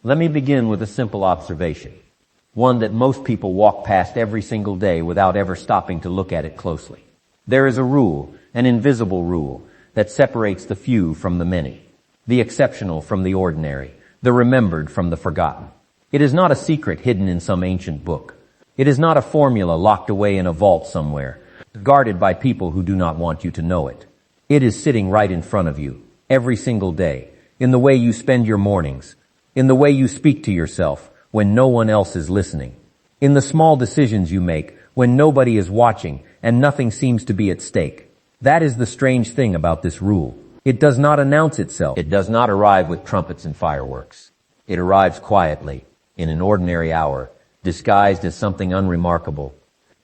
Let me begin with a simple observation, one that most people walk past every single day without ever stopping to look at it closely. There is a rule, an invisible rule, that separates the few from the many, the exceptional from the ordinary, the remembered from the forgotten. It is not a secret hidden in some ancient book. It is not a formula locked away in a vault somewhere, guarded by people who do not want you to know it. It is sitting right in front of you, every single day, in the way you spend your mornings, in the way you speak to yourself when no one else is listening, in the small decisions you make when nobody is watching and nothing seems to be at stake. That is the strange thing about this rule. It does not announce itself. It does not arrive with trumpets and fireworks. It arrives quietly, in an ordinary hour, disguised as something unremarkable,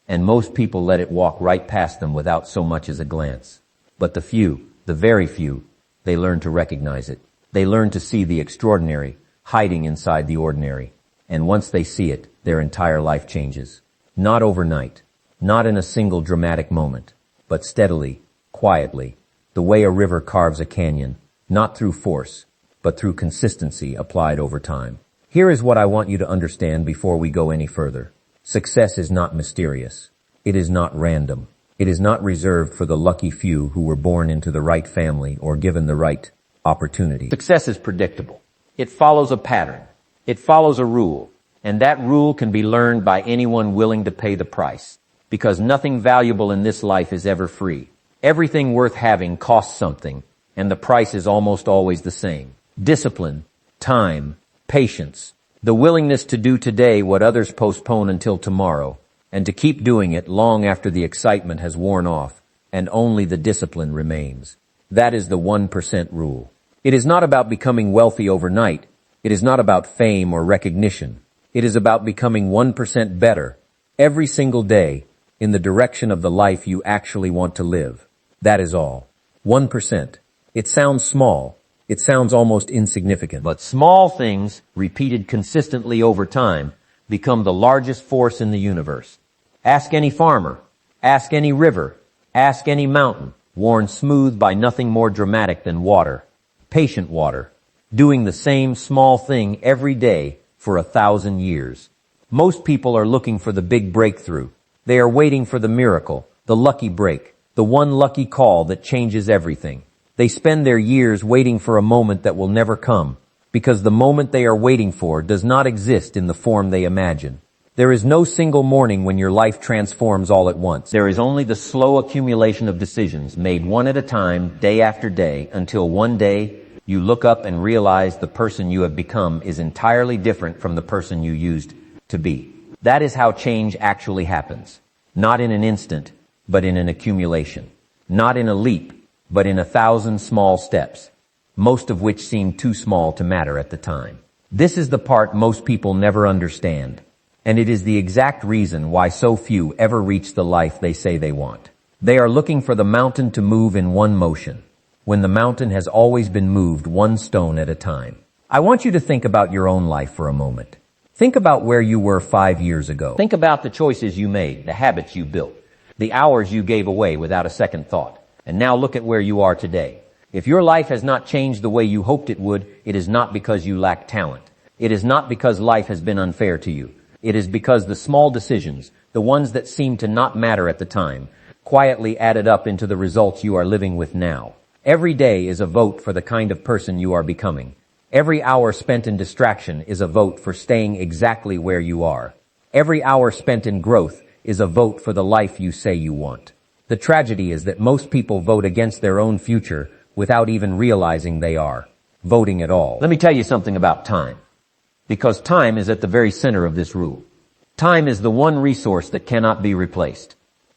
and most people let it walk right past them without so much as a glance. But the few, the very few, they learn to recognize it. They learn to see the extraordinary hiding inside the ordinary. And once they see it, their entire life changes. Not overnight, not in a single dramatic moment, but steadily, quietly, the way a river carves a canyon, not through force, but through consistency applied over time. Here is what I want you to understand before we go any further. Success is not mysterious. It is not random. It is not reserved for the lucky few who were born into the right family or given the right opportunity. Success is predictable. It follows a pattern. It follows a rule. And that rule can be learned by anyone willing to pay the price. Because nothing valuable in this life is ever free. Everything worth having costs something, and the price is almost always the same. Discipline, time, patience, the willingness to do today what others postpone until tomorrow, and to keep doing it long after the excitement has worn off, and only the discipline remains. That is the 1% rule. It is not about becoming wealthy overnight. It is not about fame or recognition. It is about becoming 1% better every single day in the direction of the life you actually want to live. That is all. 1%. It sounds small. It sounds almost insignificant. But small things, repeated consistently over time, become the largest force in the universe. Ask any farmer. Ask any river. Ask any mountain, worn smooth by nothing more dramatic than water. Patient water. Doing the same small thing every day for 1,000 years. Most people are looking for the big breakthrough. They are waiting for the miracle, the lucky break, the one lucky call that changes everything. They spend their years waiting for a moment that will never come, because the moment they are waiting for does not exist in the form they imagine. There is no single morning when your life transforms all at once. There is only the slow accumulation of decisions made one at a time, day after day, until one day you look up and realize the person you have become is entirely different from the person you used to be. That is how change actually happens. Not in an instant, but in an accumulation. Not in a leap, but in 1,000 small steps, most of which seem too small to matter at the time. This is the part most people never understand, and it is the exact reason why so few ever reach the life they say they want. They are looking for the mountain to move in one motion, when the mountain has always been moved one stone at a time. I want you to think about your own life for a moment. Think about where you were 5 years ago. Think about the choices you made, the habits you built, the hours you gave away without a second thought. And now look at where you are today. If your life has not changed the way you hoped it would, it is not because you lack talent. It is not because life has been unfair to you. It is because the small decisions, the ones that seem to not matter at the time, quietly added up into the results you are living with now. Every day is a vote for the kind of person you are becoming. Every hour spent in distraction is a vote for staying exactly where you are. Every hour spent in growth is a vote for the life you say you want. The tragedy is that most people vote against their own future without even realizing they are voting at all. Let me tell you something about time, because time is at the very center of this rule. Time is the one resource that cannot be replaced.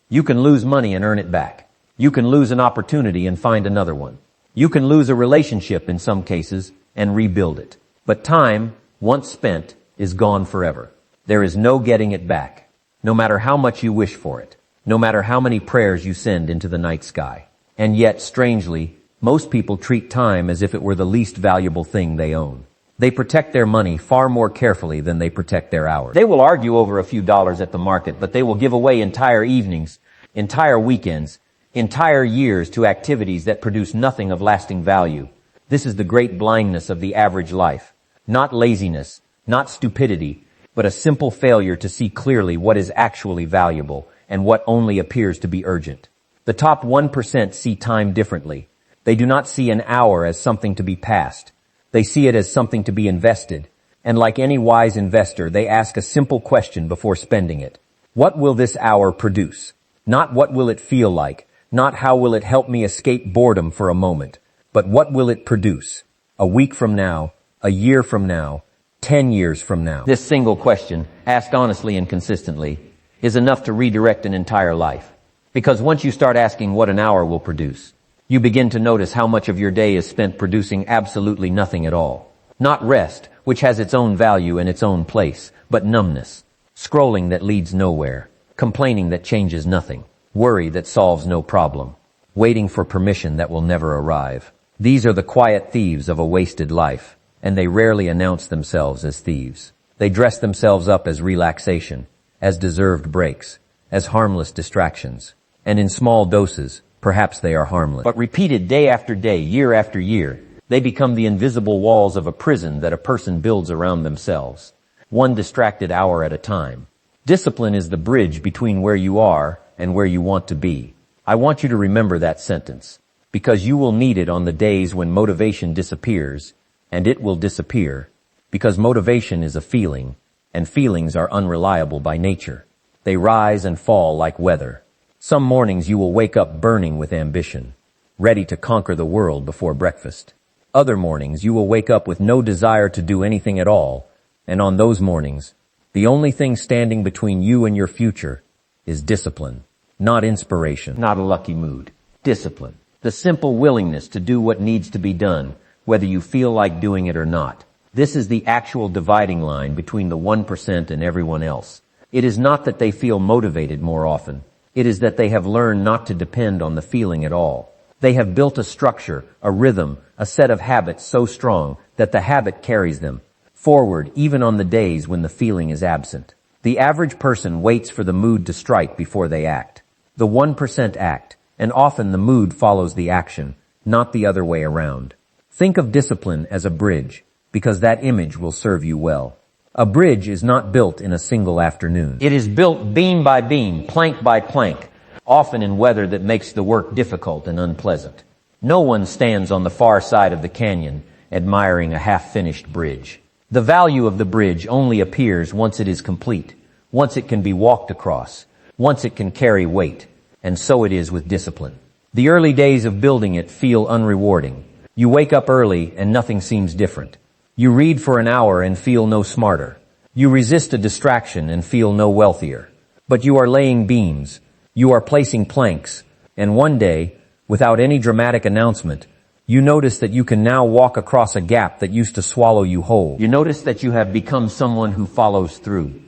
You can lose money and earn it back. You can lose an opportunity and find another one. You can lose a relationship in some cases and rebuild it. But time, once spent, is gone forever. There is no getting it back, no matter how much you wish for it, no matter how many prayers you send into the night sky. And yet, strangely, most people treat time as if it were the least valuable thing they own. They protect their money far more carefully than they protect their hours. They will argue over a few dollars at the market, but they will give away entire evenings, entire weekends, entire years to activities that produce nothing of lasting value. This is the great blindness of the average life. Not laziness, not stupidity, but a simple failure to see clearly what is actually valuable and what only appears to be urgent. The top 1% see time differently. They do not see an hour as something to be passed. They see it as something to be invested. And like any wise investor, they ask a simple question before spending it. What will this hour produce? Not what will it feel like, not how will it help me escape boredom for a moment, but what will it produce? A week from now, a year from now, 10 years from now. This single question, asked honestly and consistently, is enough to redirect an entire life. Because once you start asking what an hour will produce, you begin to notice how much of your day is spent producing absolutely nothing at all. Not rest, which has its own value and its own place, but numbness. Scrolling that leads nowhere. Complaining that changes nothing. Worry that solves no problem. Waiting for permission that will never arrive. These are the quiet thieves of a wasted life, and they rarely announce themselves as thieves. They dress themselves up as relaxation, as deserved breaks, as harmless distractions. And in small doses, perhaps they are harmless. But repeated day after day, year after year, they become the invisible walls of a prison that a person builds around themselves. One distracted hour at a time. Discipline is the bridge between where you are and where you want to be. I want you to remember that sentence, because you will need it on the days when motivation disappears, and it will disappear, because motivation is a feeling, and feelings are unreliable by nature. They rise and fall like weather. Some mornings you will wake up burning with ambition, ready to conquer the world before breakfast. Other mornings you will wake up with no desire to do anything at all, and on those mornings, the only thing standing between you and your future is discipline, not inspiration, not a lucky mood. Discipline. The simple willingness to do what needs to be done, whether you feel like doing it or not. This is the actual dividing line between the 1% and everyone else. It is not that they feel motivated more often. It is that they have learned not to depend on the feeling at all. They have built a structure, a rhythm, a set of habits so strong that the habit carries them forward even on the days when the feeling is absent. The average person waits for the mood to strike before they act. The 1% act, and often the mood follows the action, not the other way around. Think of discipline as a bridge, because that image will serve you well. A bridge is not built in a single afternoon. It is built beam by beam, plank by plank, often in weather that makes the work difficult and unpleasant. No one stands on the far side of the canyon admiring a half-finished bridge. The value of the bridge only appears once it is complete, once it can be walked across, once it can carry weight, and so it is with discipline. The early days of building it feel unrewarding. You wake up early and nothing seems different. You read for an hour and feel no smarter. You resist a distraction and feel no wealthier. But you are laying beams. You are placing planks. And one day, without any dramatic announcement, you notice that you can now walk across a gap that used to swallow you whole. You notice that you have become someone who follows through.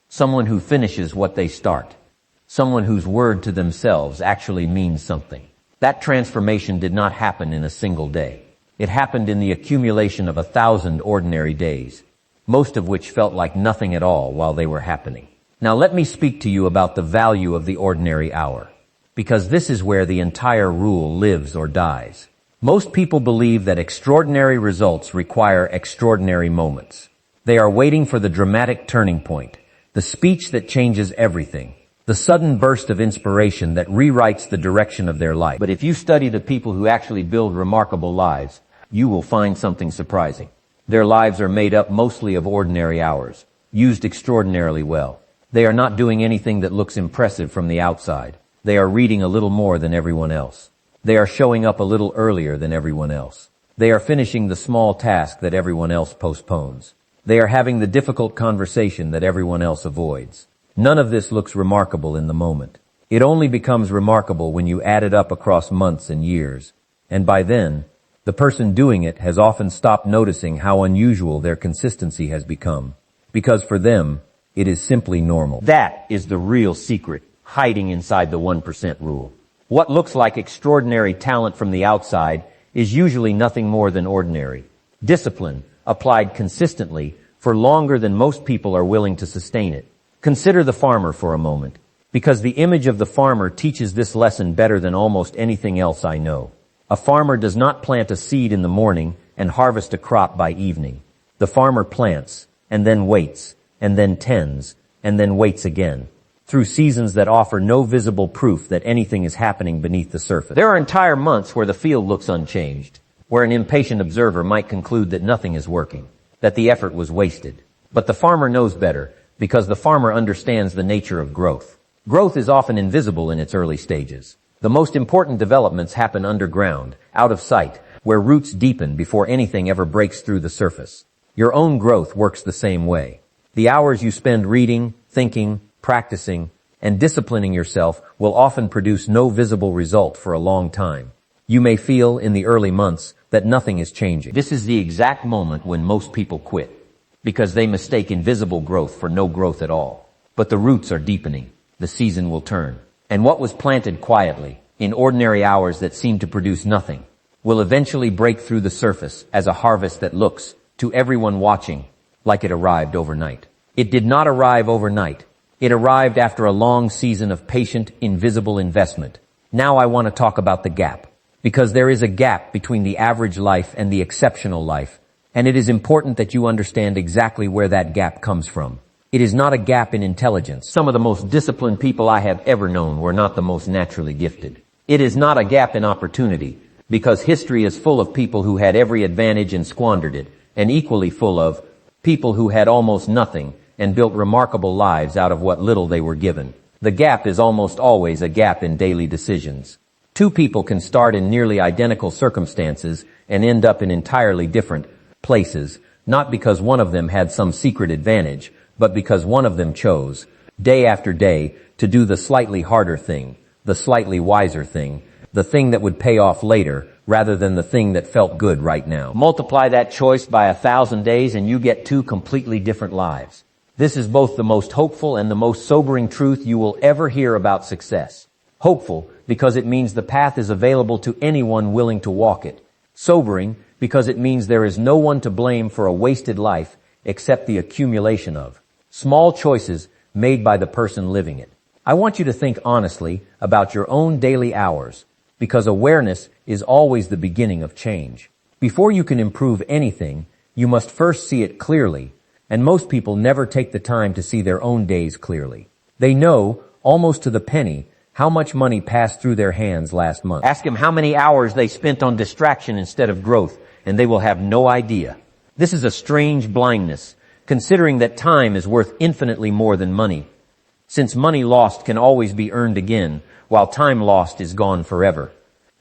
Someone who finishes what they start. Someone whose word to themselves actually means something. That transformation did not happen in a single day. It happened in the accumulation of 1,000 ordinary days, most of which felt like nothing at all while they were happening. Now let me speak to you about the value of the ordinary hour, because this is where the entire rule lives or dies. Most people believe that extraordinary results require extraordinary moments. They are waiting for the dramatic turning point, the speech that changes everything, the sudden burst of inspiration that rewrites the direction of their life. But if you study the people who actually build remarkable lives, you will find something surprising. Their lives are made up mostly of ordinary hours, used extraordinarily well. They are not doing anything that looks impressive from the outside. They are reading a little more than everyone else. They are showing up a little earlier than everyone else. They are finishing the small task that everyone else postpones. They are having the difficult conversation that everyone else avoids. None of this looks remarkable in the moment. It only becomes remarkable when you add it up across months and years. And by then, the person doing it has often stopped noticing how unusual their consistency has become. Because for them, it is simply normal. That is the real secret hiding inside the 1% rule. What looks like extraordinary talent from the outside is usually nothing more than ordinary. Discipline, applied consistently, for longer than most people are willing to sustain it. Consider the farmer for a moment, because the image of the farmer teaches this lesson better than almost anything else I know. A farmer does not plant a seed in the morning and harvest a crop by evening. The farmer plants, and then waits, and then tends, and then waits again, through seasons that offer no visible proof that anything is happening beneath the surface. There are entire months where the field looks unchanged, where an impatient observer might conclude that nothing is working, that the effort was wasted. But the farmer knows better, because the farmer understands the nature of growth. Growth is often invisible in its early stages. The most important developments happen underground, out of sight, where roots deepen before anything ever breaks through the surface. Your own growth works the same way. The hours you spend reading, thinking, practicing, and disciplining yourself will often produce no visible result for a long time. You may feel, in the early months, that nothing is changing. This is the exact moment when most people quit, because they mistake invisible growth for no growth at all. But the roots are deepening. The season will turn. And what was planted quietly, in ordinary hours that seem to produce nothing, will eventually break through the surface as a harvest that looks, to everyone watching, like it arrived overnight. It did not arrive overnight. It arrived after a long season of patient, invisible investment. Now I want to talk about the gap, because there is a gap between the average life and the exceptional life, and it is important that you understand exactly where that gap comes from. It is not a gap in intelligence. Some of the most disciplined people I have ever known were not the most naturally gifted. It is not a gap in opportunity, because history is full of people who had every advantage and squandered it, and equally full of people who had almost nothing and built remarkable lives out of what little they were given. The gap is almost always a gap in daily decisions. Two people can start in nearly identical circumstances and end up in entirely different places, not because one of them had some secret advantage, but because one of them chose, day after day, to do the slightly harder thing, the slightly wiser thing, the thing that would pay off later, rather than the thing that felt good right now. Multiply that choice by 1,000 days and you get two completely different lives. This is both the most hopeful and the most sobering truth you will ever hear about success. Hopeful, because it means the path is available to anyone willing to walk it. Sobering, because it means there is no one to blame for a wasted life except the accumulation of small choices made by the person living it. I want you to think honestly about your own daily hours, because awareness is always the beginning of change. Before you can improve anything, you must first see it clearly, and most people never take the time to see their own days clearly. They know, almost to the penny, how much money passed through their hands last month. Ask them how many hours they spent on distraction instead of growth, and they will have no idea. This is a strange blindness, considering that time is worth infinitely more than money, since money lost can always be earned again, while time lost is gone forever,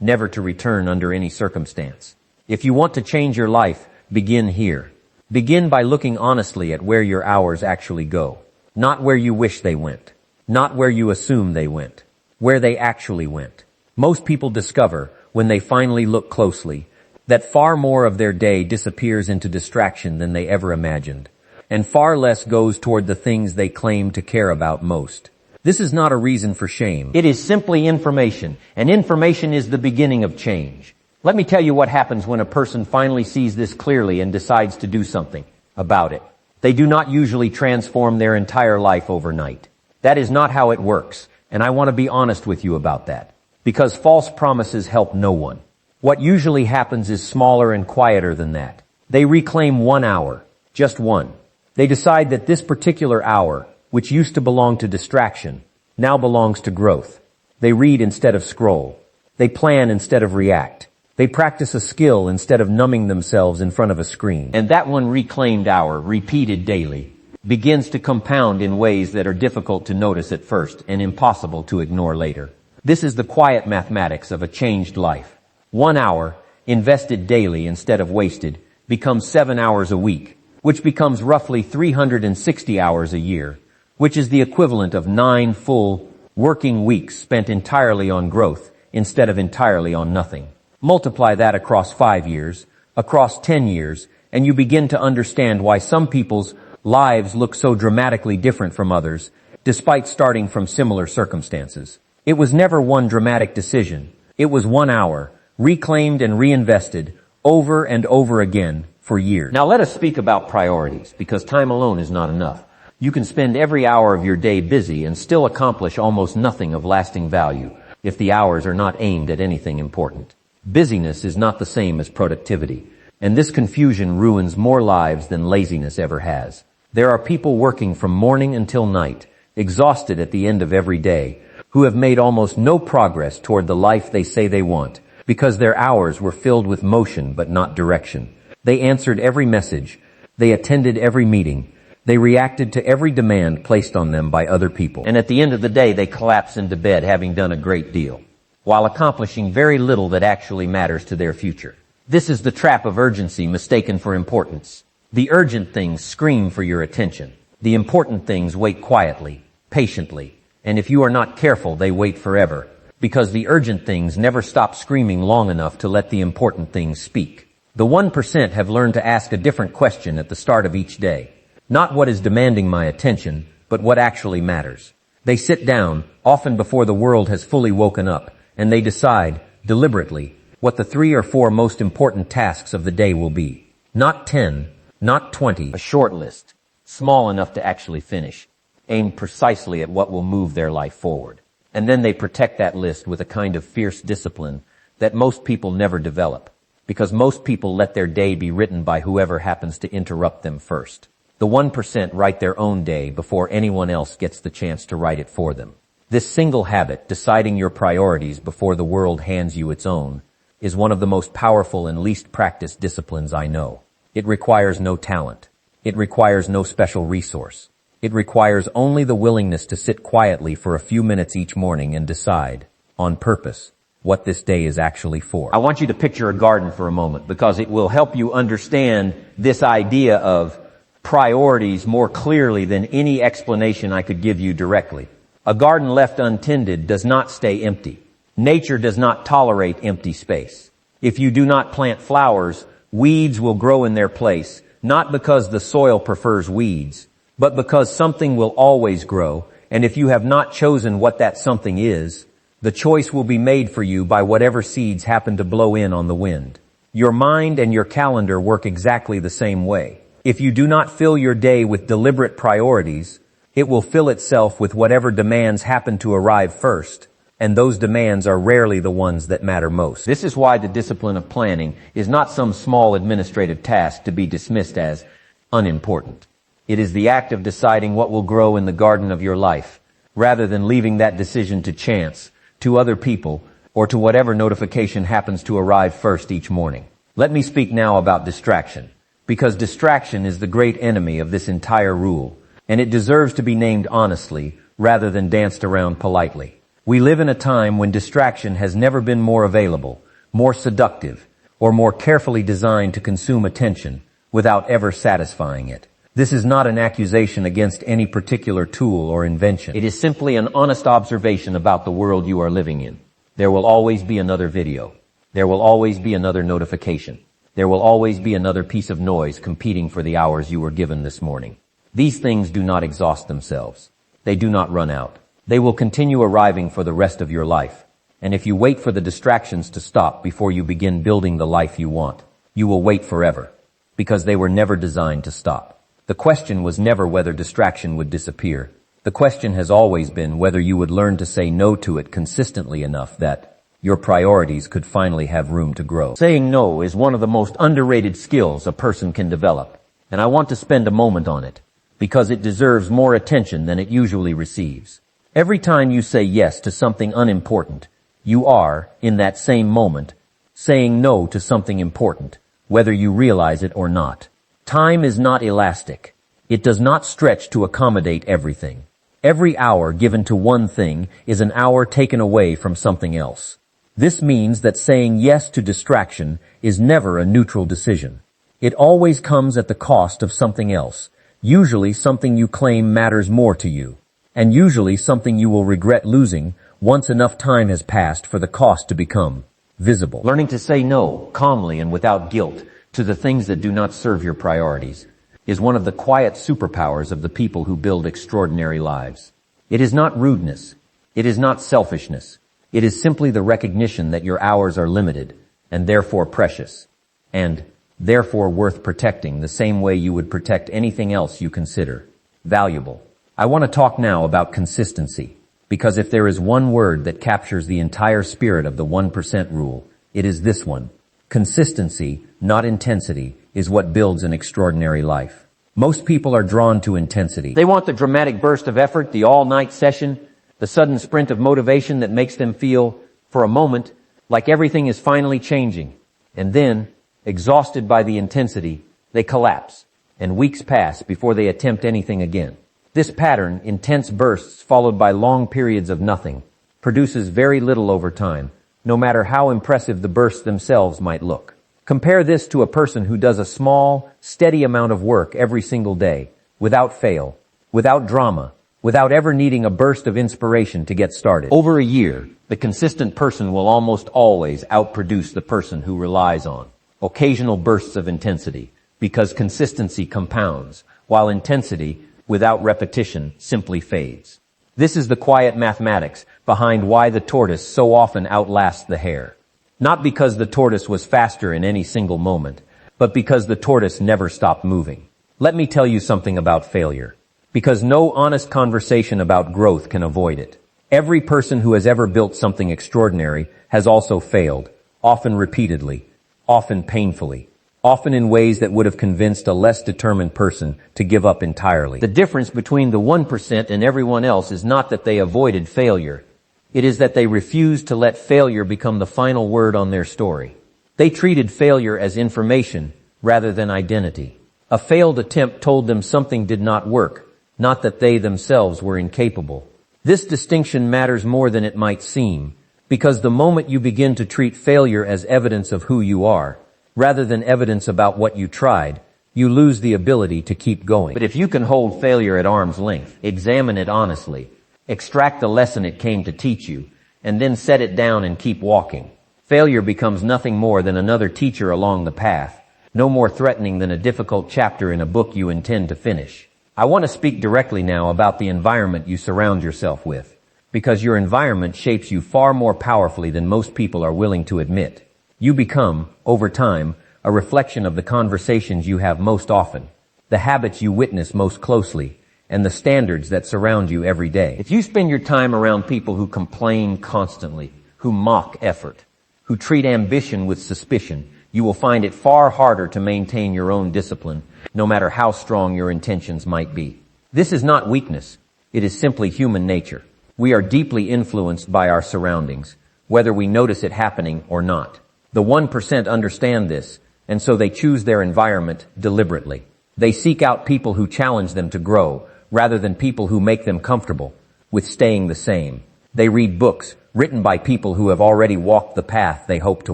never to return under any circumstance. If you want to change your life, begin here. Begin by looking honestly at where your hours actually go, not where you wish they went, not where you assume they went, where they actually went. Most people discover, when they finally look closely, that far more of their day disappears into distraction than they ever imagined, and far less goes toward the things they claim to care about most. This is not a reason for shame. It is simply information, and information is the beginning of change. Let me tell you what happens when a person finally sees this clearly and decides to do something about it. They do not usually transform their entire life overnight. That is not how it works, and I want to be honest with you about that, because false promises help no one. What usually happens is smaller and quieter than that. They reclaim 1 hour, just one. They decide that this particular hour, which used to belong to distraction, now belongs to growth. They read instead of scroll. They plan instead of react. They practice a skill instead of numbing themselves in front of a screen. And that one reclaimed hour, repeated daily, begins to compound in ways that are difficult to notice at first and impossible to ignore later. This is the quiet mathematics of a changed life. 1 hour, invested daily instead of wasted, becomes 7 hours a week, which becomes roughly 360 hours a year, which is the equivalent of 9 full working weeks spent entirely on growth instead of entirely on nothing. Multiply that across 5 years, across 10 years, and you begin to understand why some people's lives look so dramatically different from others, despite starting from similar circumstances. It was never one dramatic decision. It was 1 hour, reclaimed and reinvested, over and over again, for years. Now let us speak about priorities, because time alone is not enough. You can spend every hour of your day busy and still accomplish almost nothing of lasting value if the hours are not aimed at anything important. Busyness is not the same as productivity. And this confusion ruins more lives than laziness ever has. There are people working from morning until night, exhausted at the end of every day, who have made almost no progress toward the life they say they want, because their hours were filled with motion but not direction. They answered every message. They attended every meeting. They reacted to every demand placed on them by other people. And at the end of the day, they collapse into bed having done a great deal, while accomplishing very little that actually matters to their future. This is the trap of urgency mistaken for importance. The urgent things scream for your attention. The important things wait quietly, patiently, and if you are not careful, they wait forever, because the urgent things never stop screaming long enough to let the important things speak. The 1% have learned to ask a different question at the start of each day. Not what is demanding my attention, but what actually matters. They sit down, often before the world has fully woken up, and they decide, deliberately, what the 3 or 4 most important tasks of the day will be. Not 10, not 20, a short list, small enough to actually finish, aimed precisely at what will move their life forward. And then they protect that list with a kind of fierce discipline that most people never develop, because most people let their day be written by whoever happens to interrupt them first. The 1% write their own day before anyone else gets the chance to write it for them. This single habit, deciding your priorities before the world hands you its own, is one of the most powerful and least practiced disciplines I know. It requires no talent. It requires no special resource. It requires only the willingness to sit quietly for a few minutes each morning and decide, on purpose, what this day is actually for. I want you to picture a garden for a moment, because it will help you understand this idea of priorities more clearly than any explanation I could give you directly. A garden left untended does not stay empty. Nature does not tolerate empty space. If you do not plant flowers, weeds will grow in their place, not because the soil prefers weeds, but because something will always grow, and if you have not chosen what that something is, the choice will be made for you by whatever seeds happen to blow in on the wind. Your mind and your calendar work exactly the same way. If you do not fill your day with deliberate priorities, it will fill itself with whatever demands happen to arrive first, and those demands are rarely the ones that matter most. This is why the discipline of planning is not some small administrative task to be dismissed as unimportant. It is the act of deciding what will grow in the garden of your life, rather than leaving that decision to chance, to other people, or to whatever notification happens to arrive first each morning. Let me speak now about distraction, because distraction is the great enemy of this entire rule, and it deserves to be named honestly rather than danced around politely. We live in a time when distraction has never been more available, more seductive, or more carefully designed to consume attention without ever satisfying it. This is not an accusation against any particular tool or invention. It is simply an honest observation about the world you are living in. There will always be another video. There will always be another notification. There will always be another piece of noise competing for the hours you were given this morning. These things do not exhaust themselves. They do not run out. They will continue arriving for the rest of your life. And if you wait for the distractions to stop before you begin building the life you want, you will wait forever, because they were never designed to stop. The question was never whether distraction would disappear. The question has always been whether you would learn to say no to it consistently enough that your priorities could finally have room to grow. Saying no is one of the most underrated skills a person can develop, and I want to spend a moment on it, because it deserves more attention than it usually receives. Every time you say yes to something unimportant, you are, in that same moment, saying no to something important, whether you realize it or not. Time is not elastic. It does not stretch to accommodate everything. Every hour given to one thing is an hour taken away from something else. This means that saying yes to distraction is never a neutral decision. It always comes at the cost of something else, usually something you claim matters more to you, and usually something you will regret losing once enough time has passed for the cost to become visible. Learning to say no, calmly and without guilt, to the things that do not serve your priorities is one of the quiet superpowers of the people who build extraordinary lives. It is not rudeness. It is not selfishness. It is simply the recognition that your hours are limited and therefore precious and therefore worth protecting the same way you would protect anything else you consider valuable. I want to talk now about consistency, because if there is one word that captures the entire spirit of the 1% rule, it is this one: consistency not intensity, is what builds an extraordinary life. Most people are drawn to intensity. They want the dramatic burst of effort, the all-night session, the sudden sprint of motivation that makes them feel, for a moment, like everything is finally changing. And then, exhausted by the intensity, they collapse, and weeks pass before they attempt anything again. This pattern, intense bursts followed by long periods of nothing, produces very little over time, no matter how impressive the bursts themselves might look. Compare this to a person who does a small, steady amount of work every single day, without fail, without drama, without ever needing a burst of inspiration to get started. Over a year, the consistent person will almost always outproduce the person who relies on occasional bursts of intensity, because consistency compounds, while intensity, without repetition, simply fades. This is the quiet mathematics behind why the tortoise so often outlasts the hare. Not because the tortoise was faster in any single moment, but because the tortoise never stopped moving. Let me tell you something about failure, because no honest conversation about growth can avoid it. Every person who has ever built something extraordinary has also failed, often repeatedly, often painfully, often in ways that would have convinced a less determined person to give up entirely. The difference between the 1% and everyone else is not that they avoided failure. It is that they refused to let failure become the final word on their story. They treated failure as information rather than identity. A failed attempt told them something did not work, not that they themselves were incapable. This distinction matters more than it might seem, because the moment you begin to treat failure as evidence of who you are, rather than evidence about what you tried, you lose the ability to keep going. But if you can hold failure at arm's length, examine it honestly, extract the lesson it came to teach you, and then set it down and keep walking, failure becomes nothing more than another teacher along the path, no more threatening than a difficult chapter in a book you intend to finish. I want to speak directly now about the environment you surround yourself with, because your environment shapes you far more powerfully than most people are willing to admit. You become, over time, a reflection of the conversations you have most often, the habits you witness most closely, and the standards that surround you every day. If you spend your time around people who complain constantly, who mock effort, who treat ambition with suspicion, you will find it far harder to maintain your own discipline, no matter how strong your intentions might be. This is not weakness. It is simply human nature. We are deeply influenced by our surroundings, whether we notice it happening or not. The 1% understand this, and so they choose their environment deliberately. They seek out people who challenge them to grow, rather than people who make them comfortable with staying the same. They read books written by people who have already walked the path they hope to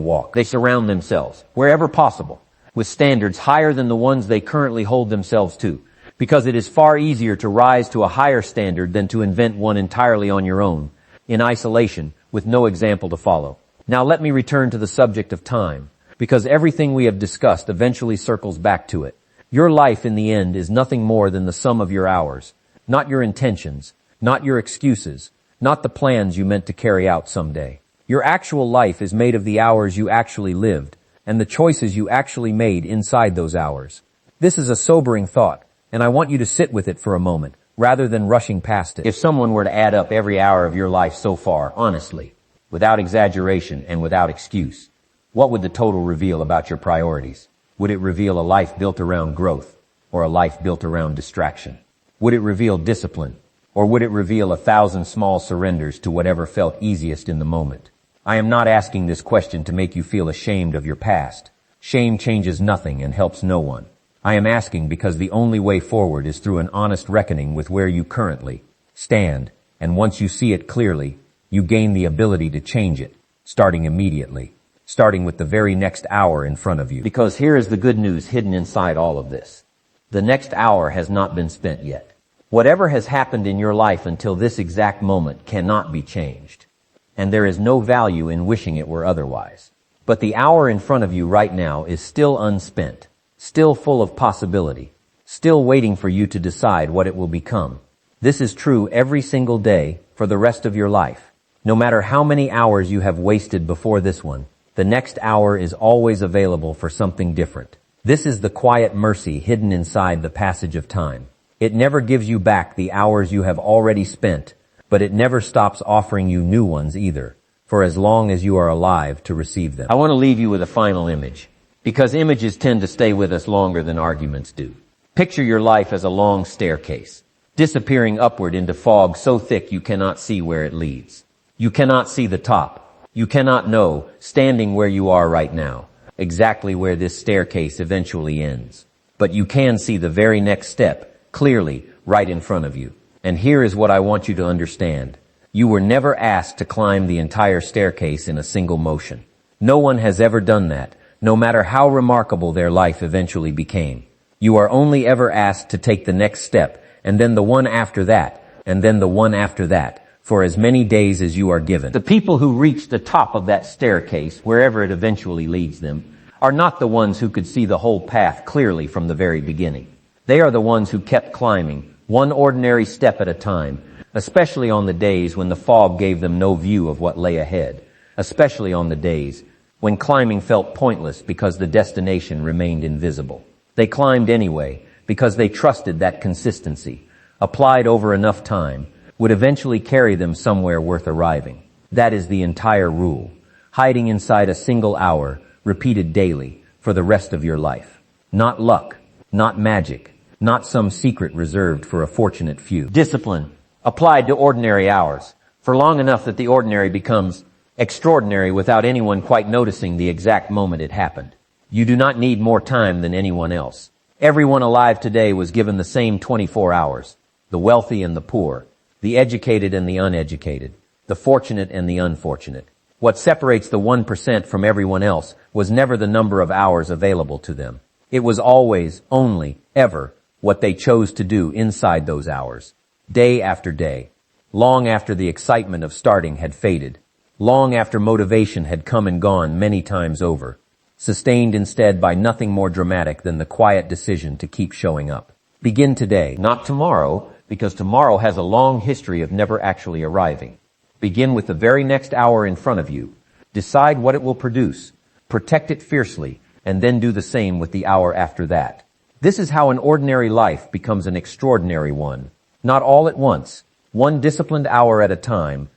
walk. They surround themselves, wherever possible, with standards higher than the ones they currently hold themselves to, because it is far easier to rise to a higher standard than to invent one entirely on your own, in isolation, with no example to follow. Now let me return to the subject of time, because everything we have discussed eventually circles back to it. Your life in the end is nothing more than the sum of your hours, not your intentions, not your excuses, not the plans you meant to carry out someday. Your actual life is made of the hours you actually lived, and the choices you actually made inside those hours. This is a sobering thought, and I want you to sit with it for a moment, rather than rushing past it. If someone were to add up every hour of your life so far, honestly, without exaggeration and without excuse, what would the total reveal about your priorities? Would it reveal a life built around growth, or a life built around distraction? Would it reveal discipline, or would it reveal 1,000 small surrenders to whatever felt easiest in the moment? I am not asking this question to make you feel ashamed of your past. Shame changes nothing and helps no one. I am asking because the only way forward is through an honest reckoning with where you currently stand, and once you see it clearly, you gain the ability to change it, starting immediately, starting with the very next hour in front of you. Because here is the good news hidden inside all of this. The next hour has not been spent yet. Whatever has happened in your life until this exact moment cannot be changed, and there is no value in wishing it were otherwise. But the hour in front of you right now is still unspent, still full of possibility, still waiting for you to decide what it will become. This is true every single day for the rest of your life. No matter how many hours you have wasted before this one, the next hour is always available for something different. This is the quiet mercy hidden inside the passage of time. It never gives you back the hours you have already spent, but it never stops offering you new ones either, for as long as you are alive to receive them. I want to leave you with a final image. because images tend to stay with us longer than arguments do. Picture your life as a long staircase, disappearing upward into fog so thick you cannot see where it leads. You cannot see the top. You cannot know, standing where you are right now, exactly where this staircase eventually ends. But you can see the very next step, clearly, right in front of you. And here is what I want you to understand. You were never asked to climb the entire staircase in a single motion. No one has ever done that, no matter how remarkable their life eventually became. You are only ever asked to take the next step, and then the one after that, and then the one after that, for as many days as you are given. The people who reach the top of that staircase, wherever it eventually leads them, are not the ones who could see the whole path clearly from the very beginning. They are the ones who kept climbing, one ordinary step at a time, especially on the days when the fog gave them no view of what lay ahead, especially on the days when climbing felt pointless because the destination remained invisible. They climbed anyway because they trusted that consistency, applied over enough time, would eventually carry them somewhere worth arriving. That is the entire rule, hiding inside a single hour, repeated daily, for the rest of your life. Not luck, not magic, not some secret reserved for a fortunate few. Discipline, applied to ordinary hours, for long enough that the ordinary becomes extraordinary without anyone quite noticing the exact moment it happened. You do not need more time than anyone else. Everyone alive today was given the same 24 hours. The wealthy and the poor, the educated and the uneducated, the fortunate and the unfortunate. What separates the 1% from everyone else was never the number of hours available to them. It was always, only, ever, what they chose to do inside those hours, day after day, long after the excitement of starting had faded, long after motivation had come and gone many times over, sustained instead by nothing more dramatic than the quiet decision to keep showing up. Begin today, not tomorrow, because tomorrow has a long history of never actually arriving. Begin with the very next hour in front of you. Decide what it will produce. Protect it fiercely, and then do the same with the hour after that. This is how an ordinary life becomes an extraordinary one. Not all at once, one disciplined hour at a time,